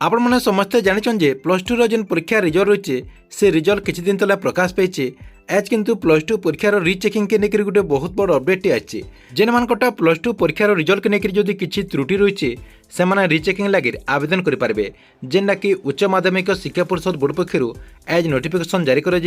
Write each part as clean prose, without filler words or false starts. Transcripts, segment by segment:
आपण मैंने समस्ते जानिछन जे प्लस टू जेन परीक्षा रिजल्ट रही से रिजल्ट किछि दिन तले प्रकाश पाई आज किंतु प्लस टू परीक्षार रिचेकिंग के लेकर गोटे बहुत बड़ अपडेट आछि जेन मानकटा प्लस टू परीक्षार रिजल्ट के लेकर जदि किछि त्रुटि रही से माने रिचेकिंग लगी आवेदन करें जेनटा कि उच्च माध्यमिक शिक्षा परिषद बोर्ड पक्षर आज नोटिफिकेशन जारी कर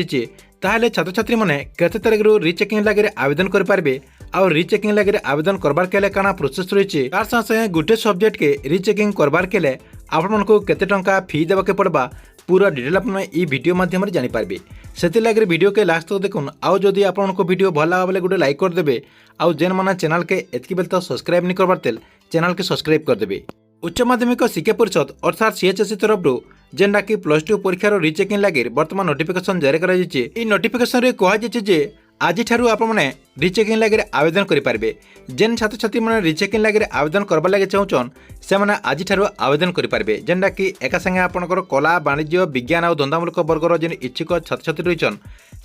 छात्र छात्री मैंने केते तारिख रिचेकिंग लगी आवेदन करें आउ रिचेकिंग लगी आवेदन करबार के काना प्रोसेस रही तार संगे गोटे सब्जेक्ट के रिचेकिंग करबार के आपण को केते टंका फी देवाके पड़बा पूरा डिटेल आपने ई वीडियो माध्यम जानीपारे से लगे वीडियो के लास्ट तक देखुन आउ जदि आपको वीडियो भल लगा बोले गोटे लाइक करदे आउ जेन माना चैनल के एतकी बेल तो सब्सक्राइब नहीं करबार तेल चैनल के सब्सक्राइब करदे। उच्च माध्यमिक शिक्षा परिषद अर्थात सीएचएससी तरफ जेनटा कि प्लस टू परीक्षार रिचेकिंग लगी बर्तमान नोटिफिकेशन जारी कर नोटिफिकेशन कहुचे आज आपने रिचेकिंग लगे आवेदन करेंगे जेन छात्र छात्री मैंने रिचेकिंग लगे आवेदन करवा लगे चाहून से आज आवेदन करेंगे जेनटा कि एका संगे आपंकर कला वाणिज्य विज्ञान और धंदामूलक वर्गर जेन इच्छुक छात्र छात्री रही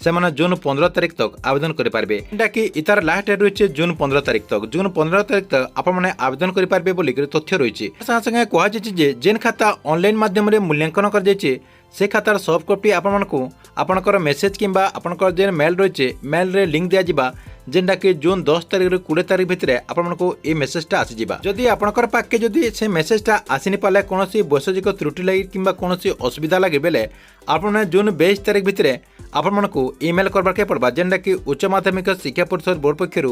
से जून 15 तारिख तक आवेदन करेंगे जेनटा कि इतार लास्ट डेट रही जून 15 तारिख तक जून 15 तारिख तक आपने आवेदन करेंगे बोल तथ्य रही संगे कहुचे जेन खाता ऑनलाइन माध्यम मूल्यांकन कर से खातार सॉफ्ट कॉपी आपणकर मेसेज किंबा आपणकर जेन मेल रही मेल रे लिंक दिया जिबा जेनटा कि जून 10 तारिख रू 20 तारिख भितर आपको ये मेसेजटा आसीजा जदि आपणकर पाके जदि से मेसेजटा आसीनी पाले कौन वैषयिक त्रुटि लगी किंबा कौन असुविधा लगे बेले आपने जून 22 तारिख भितर आपको इमेल करवाके पड़वा जेनटा कि उच्च माध्यमिक शिक्षा परिषद बोर्ड पक्षर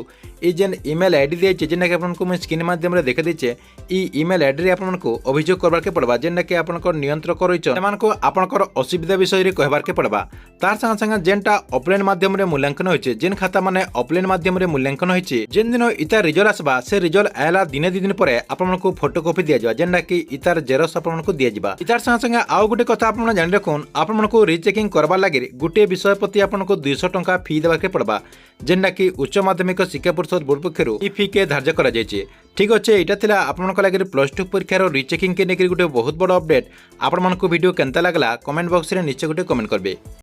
ये जेन इमेल आईडी दिए जेनटा कि आपको स्क्रीन माध्यम देखा दीचे इमेल आईडी आपको अभियोग करवाके पड़वा जेनटा कि आपंकर नियंत्रक रही आपंकर असुविधा विषय में कहबार पड़वा तार संगे संगे जेनटा ऑफलाइन माध्यम मूल्यांकन होइछे जेन खाता माने ऑफलाइन माध्यम मूल्यांकन होइछे जेन दिन इतार रिजल्ट आसबा से रिजल्ट आयला दिने 2 दिन पर आपको फोटोकॉपी दिया जावा जेनटा कि इतार जेरक्स आपको दिया जावा इतार संगे संगे आउ गोटे कथा आपन जानि रखुन आपको रिचेकिंग करबा लागि गोटे विषय प्रति आपको 200 टंका फी देवाके पड़वा जेनटा कि उच्च माध्यमिक शिक्षा परिषद बोर्ड पक्षर ई फी के धार्य करा जायछि। ठीक अच्छे यहाँ थिला आपनका लगे प्लस टू परीक्षार रिचेकिंग के लेकर गोटे बहुत बड़ अपडेट आपण वीडियो केनता लागला कमेंट बॉक्स रे निश्चय गोटे कमेंट करबे।